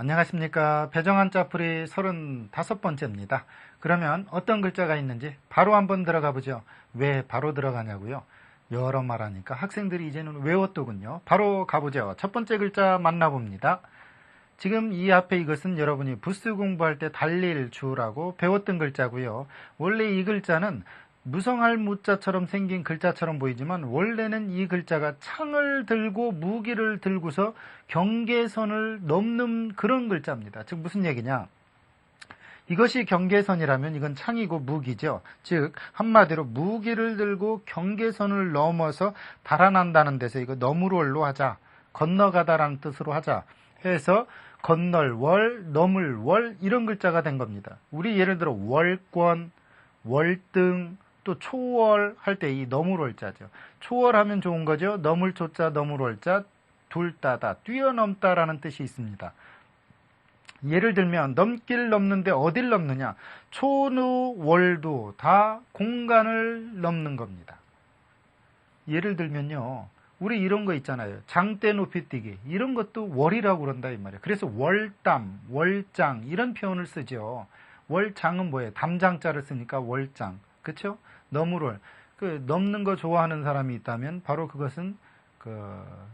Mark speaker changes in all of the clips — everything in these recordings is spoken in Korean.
Speaker 1: 안녕하십니까. 배정한자풀이 35번째입니다. 그러면 어떤 글자가 있는지 바로 한번 들어가 보죠. 왜 바로 들어가냐고요? 여러 말하니까 학생들이 이제는 외웠더군요. 바로 가보죠. 첫 번째 글자 만나봅니다. 지금 이 앞에 이것은 여러분이 부스 공부할 때 달릴 주라고 배웠던 글자고요. 원래 이 글자는 무성할 무자처럼 생긴 글자처럼 보이지만 원래는 이 글자가 창을 들고 무기를 들고서 경계선을 넘는 그런 글자입니다. 즉 무슨 얘기냐? 이것이 경계선이라면 이건 창이고 무기죠. 즉 한마디로 무기를 들고 경계선을 넘어서 달아난다는 데서 이거 너무롤로 하자, 건너가다라는 뜻으로 하자 해서 건널 월, 넘을 월 이런 글자가 된 겁니다. 우리 예를 들어 월권, 월등, 또 초월 할 때 이 너무롤자죠. 초월하면 좋은 거죠. 넘을 초자, 너무롤자, 둘다다, 뛰어넘다라는 뜻이 있습니다. 예를 들면 넘길 넘는데 어딜 넘느냐? 초누, 월두 다 공간을 넘는 겁니다. 예를 들면요. 우리 이런 거 있잖아요. 장대 높이뛰기 이런 것도 월이라고 그런다 이 말이에요. 그래서 월담, 월장 이런 표현을 쓰죠. 월장은 뭐예요? 담장자를 쓰니까 월장. 그렇죠? 너무롤. 넘는 거 좋아하는 사람이 있다면 바로 그것은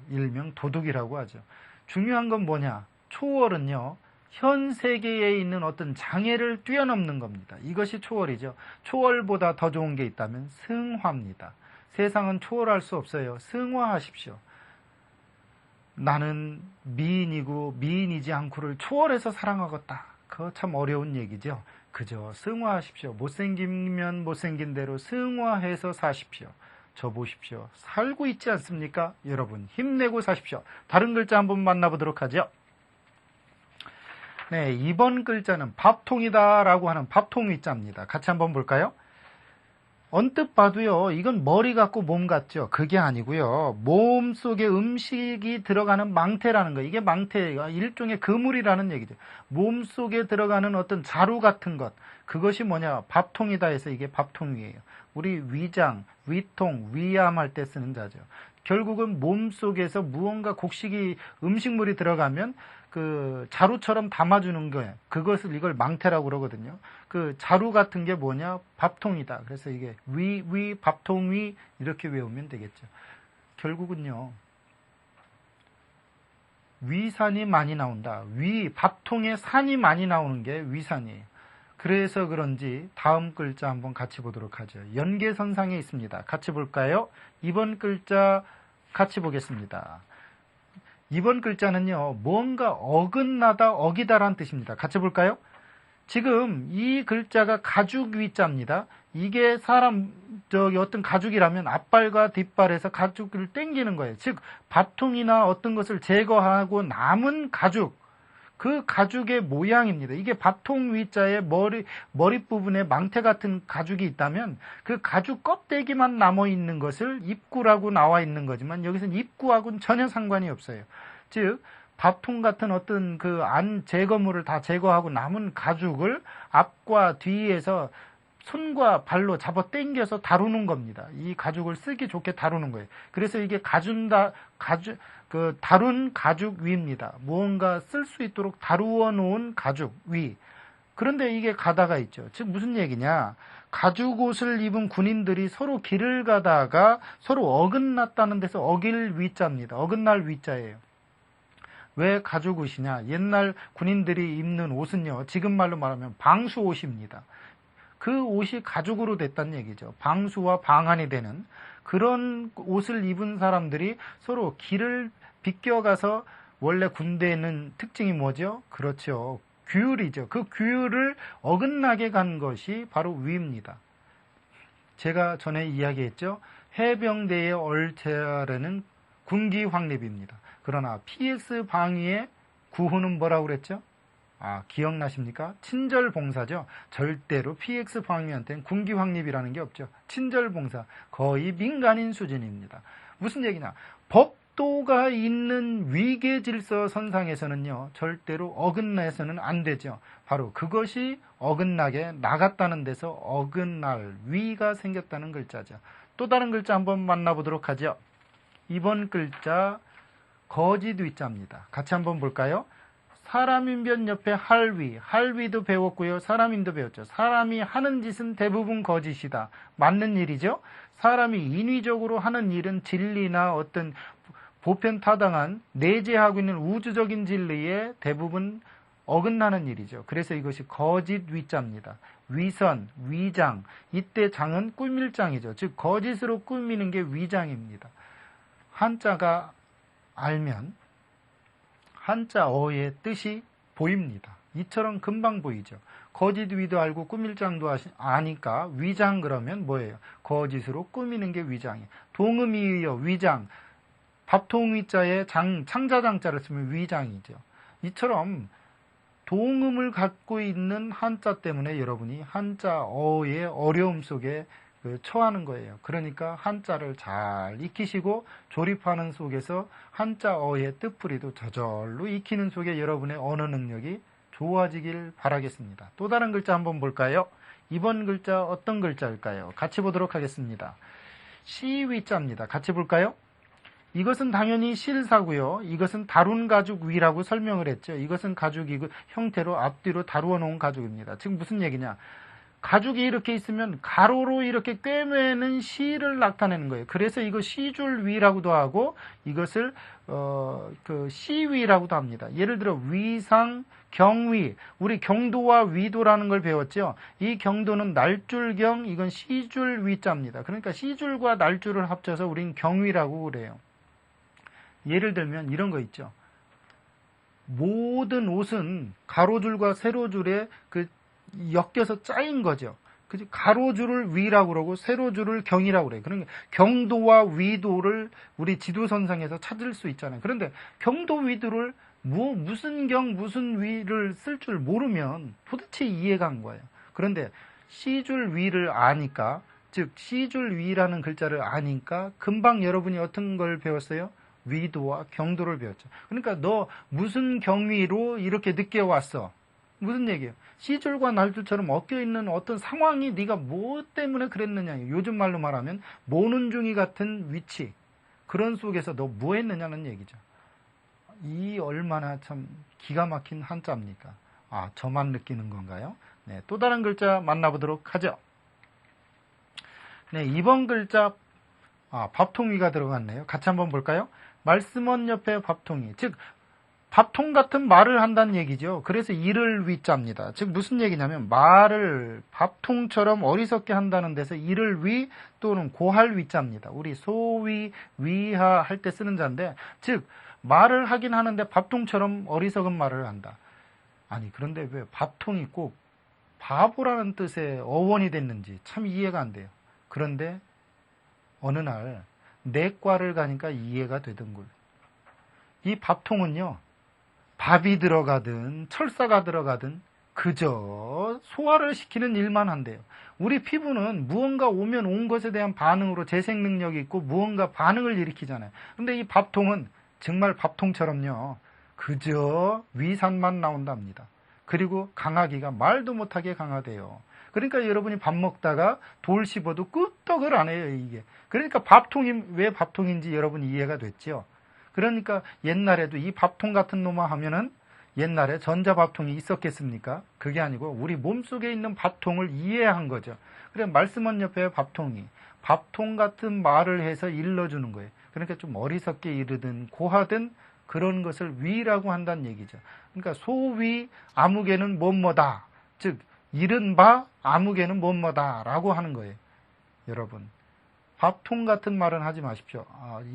Speaker 1: 일명 도둑이라고 하죠. 중요한 건 뭐냐? 초월은요. 현 세계에 있는 어떤 장애를 뛰어넘는 겁니다. 이것이 초월이죠. 초월보다 더 좋은 게 있다면 승화입니다. 세상은 초월할 수 없어요. 승화하십시오. 나는 미인이고 미인이지 않고를 초월해서 사랑하겠다. 그거 참 어려운 얘기죠. 그저 승화하십시오. 못생기면 못생긴 대로 승화해서 사십시오. 저 보십시오. 살고 있지 않습니까? 여러분 힘내고 사십시오. 다른 글자 한번 만나보도록 하죠. 네, 이번 글자는 밥통이다 라고 하는 밥통위자입니다. 같이 한번 볼까요? 언뜻 봐도요, 이건 머리 같고 몸 같죠? 그게 아니고요. 몸 속에 음식이 들어가는 망태라는 거. 이게 망태가 일종의 그물이라는 얘기죠. 몸 속에 들어가는 어떤 자루 같은 것. 그것이 뭐냐? 밥통이다 해서 이게 밥통이에요. 우리 위장, 위통, 위암할 때 쓰는 자죠. 결국은 몸 속에서 무언가 곡식이 음식물이 들어가면 그 자루처럼 담아주는 거예요. 그것을 이걸 망태라고 그러거든요. 그 자루 같은 게 뭐냐? 밥통이다. 그래서 이게 위, 밥통 위 이렇게 외우면 되겠죠. 결국은요. 위산이 많이 나온다. 밥통에 산이 많이 나오는 게 위산이에요. 그래서 그런지 다음 글자 한번 같이 보도록 하죠. 연계선상에 있습니다. 같이 볼까요? 이번 글자 같이 보겠습니다. 이번 글자는요, 뭔가 어긋나다, 어기다라는 뜻입니다. 같이 볼까요? 지금 이 글자가 가죽 위자입니다. 이게 어떤 가죽이라면 앞발과 뒷발에서 가죽을 당기는 거예요. 즉, 밥통이나 어떤 것을 제거하고 남은 가죽, 그 가죽의 모양입니다. 이게 밥통 위자의 머리 부분에 망태 같은 가죽이 있다면 그 가죽 껍데기만 남아 있는 것을 입구라고 나와 있는 거지만 여기서는 입구하고는 전혀 상관이 없어요. 즉 밥통 같은 어떤 그 안 제거물을 다 제거하고 남은 가죽을 앞과 뒤에서 손과 발로 잡아 당겨서 다루는 겁니다. 이 가죽을 쓰기 좋게 다루는 거예요. 그래서 이게 다룬 가죽 위입니다. 무언가 쓸 수 있도록 다루어 놓은 가죽 위. 그런데 이게 가다가 있죠. 즉 무슨 얘기냐? 가죽 옷을 입은 군인들이 서로 길을 가다가 서로 어긋났다는 데서 어길 위자입니다. 어긋날 위자예요. 왜 가죽 옷이냐? 옛날 군인들이 입는 옷은요. 지금 말로 말하면 방수 옷입니다. 그 옷이 가죽으로 됐다는 얘기죠. 방수와 방한이 되는 그런 옷을 입은 사람들이 서로 길을 비껴가서 원래 군대에는 특징이 뭐죠? 그렇죠. 규율이죠. 그 규율을 어긋나게 간 것이 바로 위입니다. 제가 전에 이야기했죠. 해병대의 얼차례는 군기 확립입니다. 그러나 PX 방위의 구호는 뭐라고 그랬죠? 기억나십니까? 친절봉사죠. 절대로 PX 방위한테는 군기 확립이라는 게 없죠. 친절봉사. 거의 민간인 수준입니다. 무슨 얘기냐? 법도가 있는 위계질서 선상에서는요. 절대로 어긋나서는 안 되죠. 바로 그것이 어긋나게 나갔다는 데서 어긋날 위가 생겼다는 글자죠. 또 다른 글자 한번 만나보도록 하죠. 이번 글자 거짓 위자입니다. 같이 한번 볼까요? 사람인변 옆에 할위, 할위도 배웠고요. 사람인도 배웠죠. 사람이 하는 짓은 대부분 거짓이다. 맞는 일이죠. 사람이 인위적으로 하는 일은 진리나 어떤 보편타당한 내재하고 있는 우주적인 진리에 대부분 어긋나는 일이죠. 그래서 이것이 거짓 위자입니다. 위선, 위장, 이때 장은 꾸밀 장이죠. 즉 거짓으로 꾸미는 게 위장입니다. 한자가 알면 한자어의 뜻이 보입니다. 이처럼 금방 보이죠. 거짓 위도 알고 꾸밀 장도 아니까 위장 그러면 뭐예요? 거짓으로 꾸미는 게 위장이에요. 동음이의어 위장, 밥통위자에 창자장자를 쓰면 위장이죠. 이처럼 동음을 갖고 있는 한자 때문에 여러분이 한자어의 어려움 속에 처하는 거예요. 그러니까 한자를 잘 익히시고 조립하는 속에서 한자어의 뜻풀이도 저절로 익히는 속에 여러분의 언어 능력이 좋아지길 바라겠습니다. 또 다른 글자 한번 볼까요? 이번 글자 어떤 글자일까요? 같이 보도록 하겠습니다. 시위자입니다. 같이 볼까요? 이것은 당연히 실사고요. 이것은 다룬 가죽 위라고 설명을 했죠. 이것은 가죽이 형태로 앞뒤로 다루어 놓은 가죽입니다. 지금 무슨 얘기냐? 가죽이 이렇게 있으면 가로로 이렇게 꿰매는 시를 나타내는 거예요. 그래서 이거 시줄위라고도 하고 이것을 시위라고도 합니다. 예를 들어 위상, 경위, 우리 경도와 위도라는 걸 배웠죠. 이 경도는 날줄경, 이건 시줄위자입니다. 그러니까 시줄과 날줄을 합쳐서 우린 경위라고 그래요. 예를 들면 이런 거 있죠. 모든 옷은 가로줄과 세로줄에 엮여서 짜인 거죠. 그죠? 가로줄을 위라고 그러고 세로줄을 경이라고 그래요. 그러니까 경도와 위도를 우리 지도선상에서 찾을 수 있잖아요. 그런데 경도 위도를 무슨 경 무슨 위를 쓸 줄 모르면 도대체 이해가 안 거예요. 그런데 시줄 위를 아니까, 즉 시줄 위라는 글자를 아니까 금방 여러분이 어떤 걸 배웠어요? 위도와 경도를 배웠죠. 그러니까 너 무슨 경위로 이렇게 늦게 왔어? 무슨 얘기예요? 시줄과 날줄처럼 엮여 있는 어떤 상황이 네가 뭐 때문에 그랬느냐. 요즘 말로 말하면 모는 중이 같은 위치. 그런 속에서 너 뭐 했느냐는 얘기죠. 이 얼마나 참 기가 막힌 한자입니까? 아, 저만 느끼는 건가요? 네, 또 다른 글자 만나보도록 하죠. 네, 이번 글자 밥통위가 들어갔네요. 같이 한번 볼까요? 말씀원 옆에 밥통위. 즉 밥통 같은 말을 한다는 얘기죠. 그래서 이를 위자입니다. 즉 무슨 얘기냐면 말을 밥통처럼 어리석게 한다는 데서 이를 위 또는 고할 위자입니다. 우리 소위, 위하 할 때 쓰는 자인데, 즉 말을 하긴 하는데 밥통처럼 어리석은 말을 한다. 아니 그런데 왜 밥통이 꼭 바보라는 뜻의 어원이 됐는지 참 이해가 안 돼요. 그런데 어느 날 내과를 가니까 이해가 되던걸. 이 밥통은요, 밥이 들어가든 철사가 들어가든 그저 소화를 시키는 일만 한대요. 우리 피부는 무언가 오면 온 것에 대한 반응으로 재생 능력이 있고 무언가 반응을 일으키잖아요. 근데 이 밥통은 정말 밥통처럼요, 그저 위산만 나온답니다. 그리고 강하기가 말도 못하게 강하대요. 그러니까 여러분이 밥 먹다가 돌 씹어도 끄떡을 안 해요, 이게. 그러니까 밥통이 왜 밥통인지 여러분 이해가 됐죠? 그러니까 옛날에도 이 밥통 같은 놈아 하면은 옛날에 전자밥통이 있었겠습니까? 그게 아니고 우리 몸속에 있는 밥통을 이해한 거죠. 그래 말씀원 옆에 밥통이 밥통 같은 말을 해서 일러주는 거예요. 그러니까 좀 어리석게 이르든 고하든 그런 것을 위라고 한다는 얘기죠. 그러니까 소위 아무개는 뭐뭐다. 즉 이른 바 아무개는 뭐뭐다 라고 하는 거예요. 여러분, 밥통 같은 말은 하지 마십시오.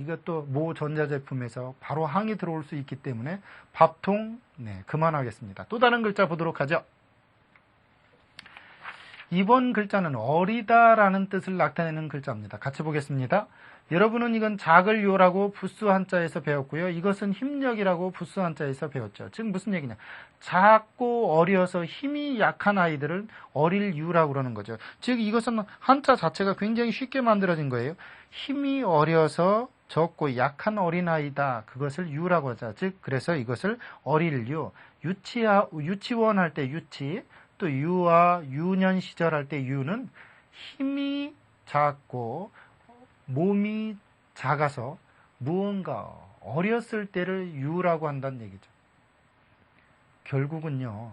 Speaker 1: 이것도 모 전자제품에서 바로 항이 들어올 수 있기 때문에 밥통, 네, 그만하겠습니다. 또 다른 글자 보도록 하죠. 이번 글자는 어리다라는 뜻을 나타내는 글자입니다. 같이 보겠습니다. 여러분은 이건 작을 요라고 부스 한자에서 배웠고요. 이것은 힘력이라고 부스 한자에서 배웠죠. 즉 무슨 얘기냐? 작고 어려서 힘이 약한 아이들을 어릴 유라고 그러는 거죠. 즉 이것은 한자 자체가 굉장히 쉽게 만들어진 거예요. 힘이 어려서 적고 약한 어린아이다. 그것을 유라고 하자. 즉 그래서 이것을 어릴 유. 유치원 할 때 유치, 또 유아 유년 시절 할 때 유는 힘이 작고 몸이 작아서 무언가 어렸을 때를 유라고 한다는 얘기죠. 결국은요,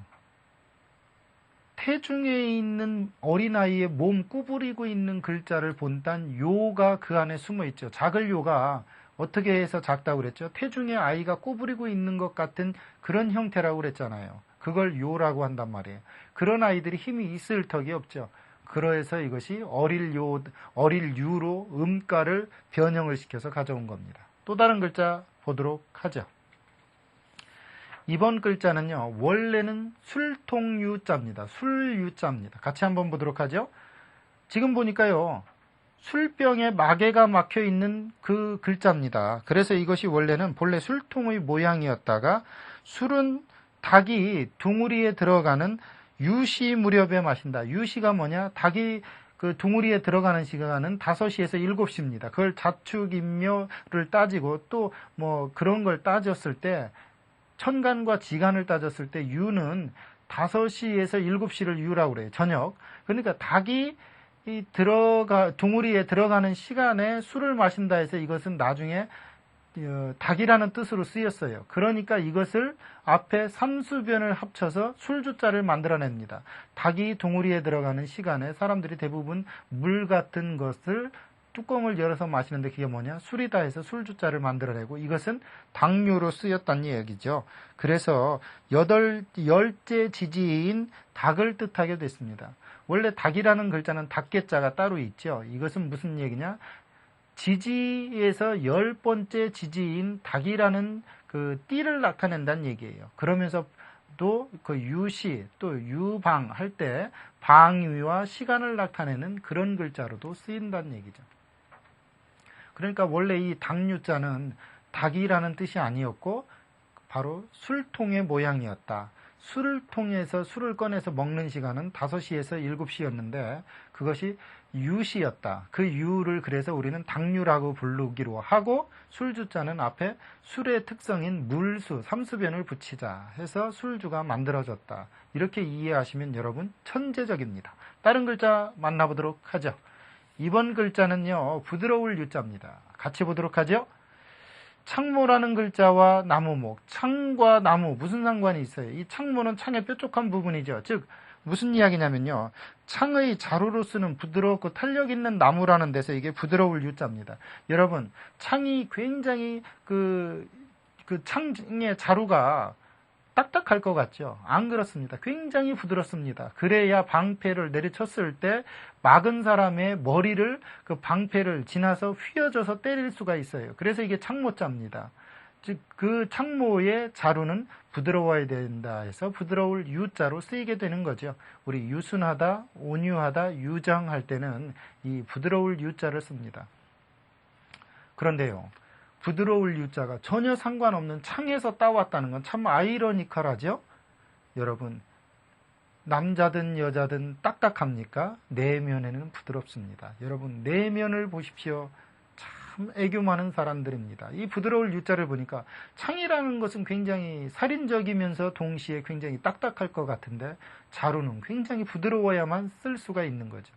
Speaker 1: 태중에 있는 어린아이의 몸 구부리고 있는 글자를 본단 요가 그 안에 숨어 있죠. 작을 요가 어떻게 해서 작다고 그랬죠? 태중에 아이가 구부리고 있는 것 같은 그런 형태라고 그랬잖아요. 그걸 요라고 한단 말이에요. 그런 아이들이 힘이 있을 턱이 없죠. 그래서 이것이 어릴 유로 음가를 변형을 시켜서 가져온 겁니다. 또 다른 글자 보도록 하죠. 이번 글자는요, 원래는 술통유자입니다. 술유자입니다. 같이 한번 보도록 하죠. 지금 보니까요, 술병에 마개가 막혀 있는 그 글자입니다. 그래서 이것이 원래는 본래 술통의 모양이었다가 술은 닭이 둥우리에 들어가는 유시 무렵에 마신다. 유시가 뭐냐? 닭이 그 둥우리에 들어가는 시간은 5시에서 7시입니다. 그걸 자축인묘를 따지고 또 뭐 그런 걸 따졌을 때 천간과 지간을 따졌을 때 유는 5시에서 7시를 유라고 그래요. 저녁. 그러니까 닭이 둥우리에 들어가는 시간에 술을 마신다 해서 이것은 나중에 닭이라는 뜻으로 쓰였어요. 그러니까 이것을 앞에 삼수변을 합쳐서 술주자를 만들어냅니다. 닭이 둥우리에 들어가는 시간에 사람들이 대부분 물 같은 것을 뚜껑을 열어서 마시는데 그게 뭐냐? 술이다 해서 술주자를 만들어내고 이것은 당류로 쓰였다는 얘기죠. 그래서 10째 지지인 닭을 뜻하게 됐습니다. 원래 닭이라는 글자는 닭개자가 따로 있죠. 이것은 무슨 얘기냐? 지지에서 10번째 지지인 닭이라는 그 띠를 나타낸다는 얘기예요. 그러면서 또 그 유시 또 유방 할 때 방위와 시간을 나타내는 그런 글자로도 쓰인다는 얘기죠. 그러니까 원래 이 닭유자는 닭이라는 뜻이 아니었고 바로 술통의 모양이었다. 술을 통해서 술을 꺼내서 먹는 시간은 5시에서 7시였는데 그것이 유시였다. 그 유를 그래서 우리는 닭유라고 부르기로 하고 술주자는 앞에 술의 특성인 물수, 삼수변을 붙이자 해서 술주가 만들어졌다. 이렇게 이해하시면 여러분 천재적입니다. 다른 글자 만나보도록 하죠. 이번 글자는요, 부드러울 유자입니다. 같이 보도록 하죠. 창모라는 글자와 나무목, 창과 나무 무슨 상관이 있어요? 이 창모는 창의 뾰족한 부분이죠. 즉 무슨 이야기냐면요, 창의 자루로 쓰는 부드럽고 탄력 있는 나무라는 데서 이게 부드러울 유자입니다. 여러분, 창이 굉장히 그 창의 자루가 딱딱할 것 같죠? 안 그렇습니다. 굉장히 부드럽습니다. 그래야 방패를 내리쳤을 때 막은 사람의 머리를 그 방패를 지나서 휘어져서 때릴 수가 있어요. 그래서 이게 창모자입니다. 즉 그 창모의 자루는 부드러워야 된다 해서 부드러울 유자로 쓰이게 되는 거죠. 우리 유순하다, 온유하다, 유정할 때는 이 부드러울 유자를 씁니다. 그런데요, 부드러울 유자가 전혀 상관없는 창에서 따왔다는 건 참 아이러니컬하죠? 여러분, 남자든 여자든 딱딱합니까? 내면에는 부드럽습니다. 여러분, 내면을 보십시오. 참 애교 많은 사람들입니다. 이 부드러울 유자를 보니까 창이라는 것은 굉장히 살인적이면서 동시에 굉장히 딱딱할 것 같은데 자루는 굉장히 부드러워야만 쓸 수가 있는 거죠.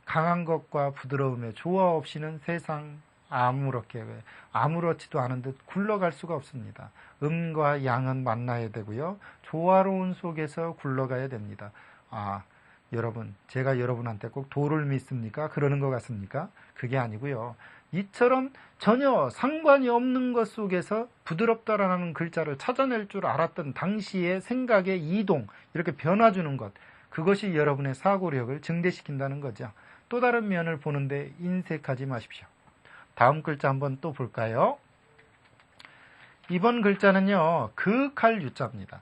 Speaker 1: 강한 것과 부드러움의 조화 없이는 세상 아무렇지도 않은 듯 굴러갈 수가 없습니다. 음과 양은 만나야 되고요. 조화로운 속에서 굴러가야 됩니다. 여러분, 제가 여러분한테 꼭 도를 믿습니까? 그러는 것 같습니까? 그게 아니고요. 이처럼 전혀 상관이 없는 것 속에서 부드럽다라는 글자를 찾아낼 줄 알았던 당시의 생각의 이동, 이렇게 변화주는 것, 그것이 여러분의 사고력을 증대시킨다는 거죠. 또 다른 면을 보는데 인색하지 마십시오. 다음 글자 한번 또 볼까요? 이번 글자는요, 그윽할 유자입니다.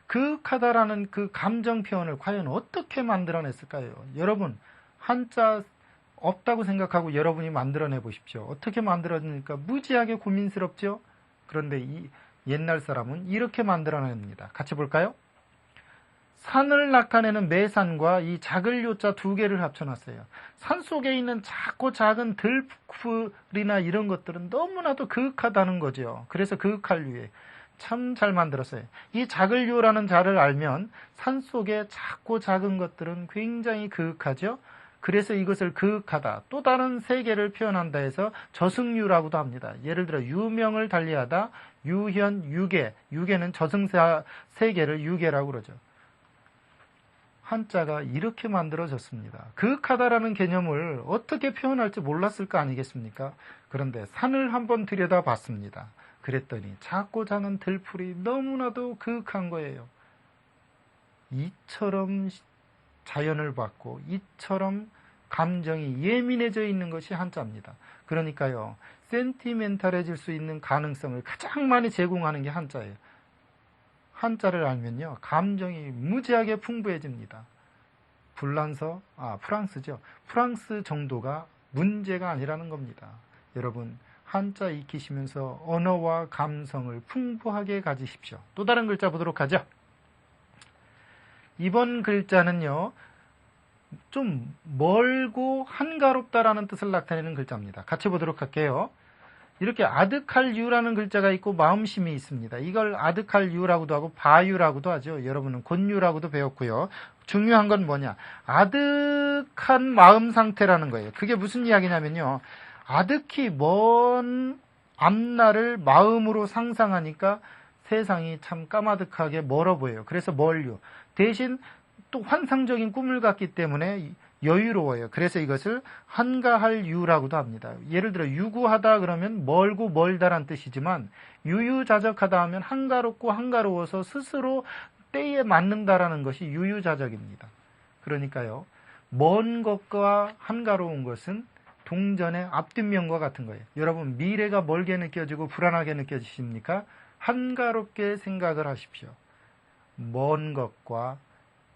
Speaker 1: 그윽하다라는 그 감정 표현을 과연 어떻게 만들어냈을까요? 여러분, 한자 없다고 생각하고 여러분이 만들어내 보십시오. 어떻게 만들어내니까 무지하게 고민스럽죠? 그런데 이 옛날 사람은 이렇게 만들어냅니다. 같이 볼까요? 산을 나타내는 매산과 이 작을 요자 두 개를 합쳐놨어요. 산 속에 있는 작고 작은 들풀이나 이런 것들은 너무나도 그윽하다는 거죠. 그래서 그윽할 유에 참 잘 만들었어요. 이 작을 요라는 자를 알면 산 속에 작고 작은 것들은 굉장히 그윽하죠. 그래서 이것을 그윽하다, 또 다른 세계를 표현한다 해서 저승유라고도 합니다. 예를 들어 유명을 달리하다, 유현, 유계, 유계는 저승사 세계를 유계라고 그러죠. 한자가 이렇게 만들어졌습니다. 그윽하다라는 개념을 어떻게 표현할지 몰랐을 거 아니겠습니까? 그런데 산을 한번 들여다봤습니다. 그랬더니 작고 작은 들풀이 너무나도 그윽한 거예요. 이처럼 자연을 봤고 이처럼 감정이 예민해져 있는 것이 한자입니다. 그러니까요, 센티멘탈해질 수 있는 가능성을 가장 많이 제공하는 게 한자예요. 한자를 알면요, 감정이 무지하게 풍부해집니다. 프랑스죠. 프랑스 정도가 문제가 아니라는 겁니다. 여러분, 한자 익히시면서 언어와 감성을 풍부하게 가지십시오. 또 다른 글자 보도록 하죠. 이번 글자는요, 좀 멀고 한가롭다라는 뜻을 나타내는 글자입니다. 같이 보도록 할게요. 이렇게 아득할 유라는 글자가 있고 마음심이 있습니다. 이걸 아득할 유라고도 하고 바유라고도 하죠. 여러분은 곤유라고도 배웠고요. 중요한 건 뭐냐? 아득한 마음 상태라는 거예요. 그게 무슨 이야기냐면요, 아득히 먼 앞날을 마음으로 상상하니까 세상이 참 까마득하게 멀어 보여요. 그래서 멀유. 대신 또 환상적인 꿈을 갖기 때문에 여유로워요. 그래서 이것을 한가할 유라고도 합니다. 예를 들어 유구하다 그러면 멀고 멀다란 뜻이지만 유유자적하다 하면 한가롭고 한가로워서 스스로 때에 맞는다라는 것이 유유자적입니다. 그러니까요, 먼 것과 한가로운 것은 동전의 앞뒷면과 같은 거예요. 여러분, 미래가 멀게 느껴지고 불안하게 느껴지십니까? 한가롭게 생각을 하십시오. 먼 것과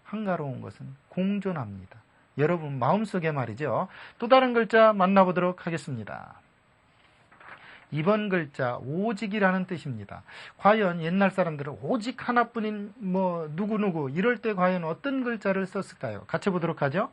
Speaker 1: 한가로운 것은 공존합니다. 여러분 마음속에 말이죠. 또 다른 글자 만나보도록 하겠습니다. 이번 글자 오직이라는 뜻입니다. 과연 옛날 사람들은 오직 하나뿐인 누구누구 이럴 때 과연 어떤 글자를 썼을까요? 같이 보도록 하죠.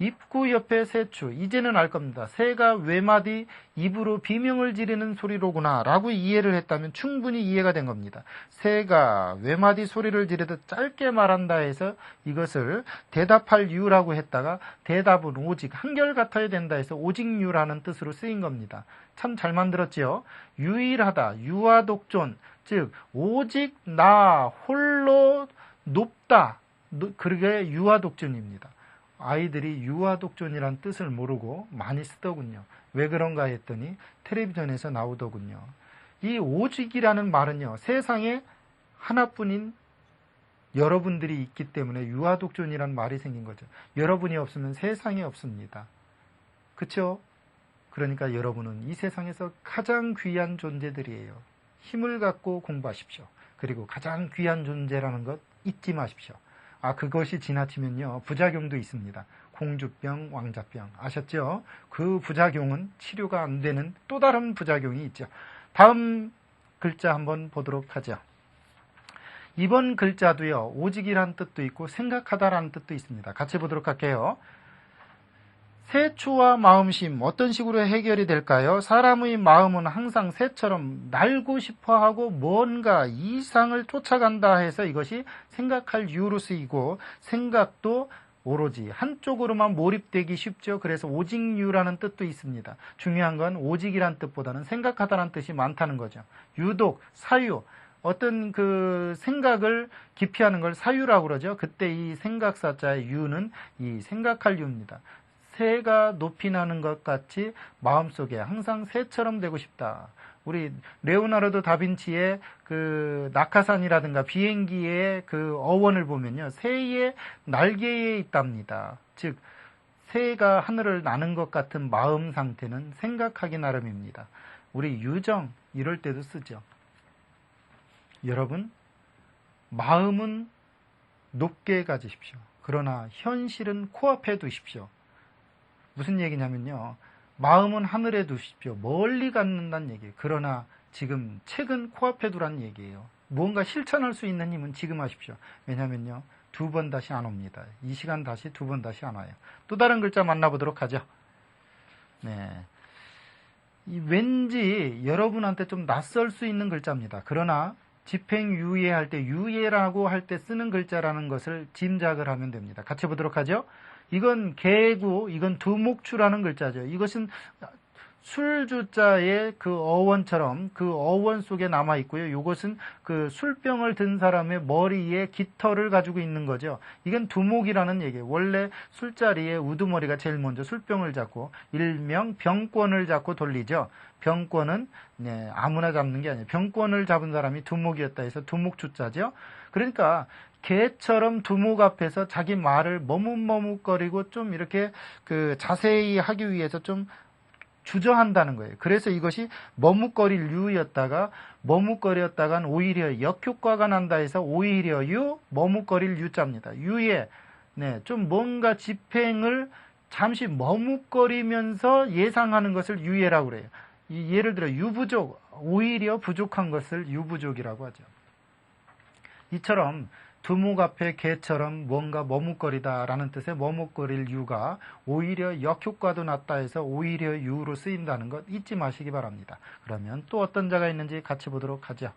Speaker 1: 입구 옆에 새추, 이제는 알 겁니다. 새가 외마디 입으로 비명을 지르는 소리로구나 라고 이해를 했다면 충분히 이해가 된 겁니다. 새가 외마디 소리를 지르듯 짧게 말한다 해서 이것을 대답할 유라고 했다가 대답은 오직 한결같아야 된다 해서 오직유라는 뜻으로 쓰인 겁니다. 참 잘 만들었지요. 유일하다, 유아독존, 즉 오직 나 홀로 높다, 그게 유아독존입니다. 아이들이 유아독존이란 뜻을 모르고 많이 쓰더군요. 왜 그런가 했더니 텔레비전에서 나오더군요. 이 오직이라는 말은요, 세상에 하나뿐인 여러분들이 있기 때문에 유아독존이란 말이 생긴 거죠. 여러분이 없으면 세상에 없습니다. 그렇죠? 그러니까 여러분은 이 세상에서 가장 귀한 존재들이에요. 힘을 갖고 공부하십시오. 그리고 가장 귀한 존재라는 것 잊지 마십시오. 그것이 지나치면요, 부작용도 있습니다. 공주병, 왕자병. 아셨죠? 그 부작용은 치료가 안 되는 또 다른 부작용이 있죠. 다음 글자 한번 보도록 하죠. 이번 글자도요, 오직이라는 뜻도 있고 생각하다라는 뜻도 있습니다. 같이 보도록 할게요. 새추와 마음심, 어떤 식으로 해결이 될까요? 사람의 마음은 항상 새처럼 날고 싶어하고 뭔가 이상을 쫓아간다 해서 이것이 생각할 유로 쓰이고, 생각도 오로지 한쪽으로만 몰입되기 쉽죠. 그래서 오직유라는 뜻도 있습니다. 중요한 건 오직이란 뜻보다는 생각하다라는 뜻이 많다는 거죠. 유독, 사유, 어떤 그 생각을 기피하는 걸 사유라고 그러죠. 그때 이 생각사자의 유는 이 생각할 유입니다. 새가 높이 나는 것 같이 마음속에 항상 새처럼 되고 싶다. 우리 레오나르도 다빈치의 그 낙하산이라든가 비행기의 그 어원을 보면요, 새의 날개에 있답니다. 즉 새가 하늘을 나는 것 같은 마음 상태는 생각하기 나름입니다. 우리 유정 이럴 때도 쓰죠. 여러분, 마음은 높게 가지십시오. 그러나 현실은 코앞에 두십시오. 무슨 얘기냐면요, 마음은 하늘에 두십시오. 멀리 갖는다는 얘기예요. 그러나 지금 책은 코앞에 두라는 얘기예요. 무언가 실천할 수 있는 힘은 지금 하십시오. 왜냐면요, 두 번 다시 안 옵니다. 이 시간 다시 두 번 다시 안 와요. 또 다른 글자 만나보도록 하죠. 네, 왠지 여러분한테 좀 낯설 수 있는 글자입니다. 그러나 집행유예할 때 유예라고 할 때 쓰는 글자라는 것을 짐작을 하면 됩니다. 같이 보도록 하죠. 이건 개구, 이건 두목추라는 글자죠. 이것은 술주자의 그 어원처럼 그 어원 속에 남아 있고요. 이것은 그 술병을 든 사람의 머리에 깃털을 가지고 있는 거죠. 이건 두목이라는 얘기예요. 원래 술자리에 우두머리가 제일 먼저 술병을 잡고 일명 병권을 잡고 돌리죠. 병권은 아무나 잡는 게 아니에요. 병권을 잡은 사람이 두목이었다 해서 두목주자죠. 그러니까 개처럼 두목 앞에서 자기 말을 머뭇머뭇거리고 좀 이렇게 그 자세히 하기 위해서 좀 주저한다는 거예요. 그래서 이것이 머뭇거릴 유였다가 머뭇거렸다간 오히려 역효과가 난다 해서 오히려 유, 머뭇거릴 유자입니다. 유에 좀 뭔가 집행을 잠시 머뭇거리면서 예상하는 것을 유예라고 그래요. 예를 들어 유부족, 오히려 부족한 것을 유부족이라고 하죠. 이처럼 두목 앞에 개처럼 뭔가 머뭇거리다라는 뜻의 머뭇거릴 유가 오히려 역효과도 났다 해서 오히려 유로 쓰인다는 것 잊지 마시기 바랍니다. 그러면 또 어떤 자가 있는지 같이 보도록 하죠.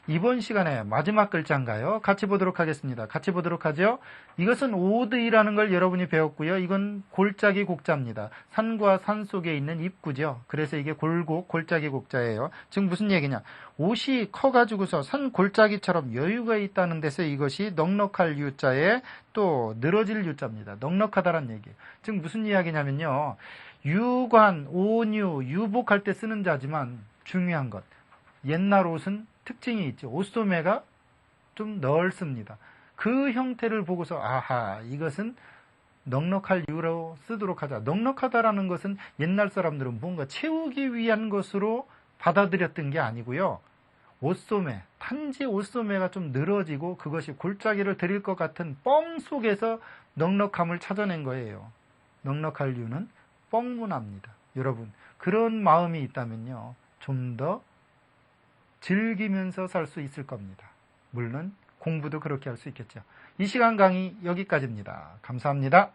Speaker 1: 이번 시간에 마지막 글자인가요? 같이 보도록 하겠습니다. 같이 보도록 하죠. 이것은 오드이라는 걸 여러분이 배웠고요. 이건 골짜기 곡자입니다. 산과 산 속에 있는 입구죠. 그래서 이게 골곡, 골짜기 곡자예요. 즉 무슨 얘기냐? 옷이 커가지고서 산 골짜기처럼 여유가 있다는 데서 이것이 넉넉할 유자에 또 늘어질 유자입니다. 넉넉하다란 얘기예요. 즉 무슨 이야기냐면요. 유관, 온유, 유복할 때 쓰는 자지만 중요한 것. 옛날 옷은 특징이 있죠. 옷소매가 좀 넓습니다. 그 형태를 보고서 아하, 이것은 넉넉할 유로 쓰도록 하자. 넉넉하다라는 것은 옛날 사람들은 뭔가 채우기 위한 것으로 받아들였던 게 아니고요. 옷소매, 단지 옷소매가 좀 늘어지고 그것이 골짜기를 드릴 것 같은 뻥 속에서 넉넉함을 찾아낸 거예요. 넉넉할 유는 뻥문화입니다. 여러분, 그런 마음이 있다면요. 좀 더 즐기면서 살 수 있을 겁니다. 물론 공부도 그렇게 할 수 있겠죠. 이 시간 강의 여기까지입니다. 감사합니다.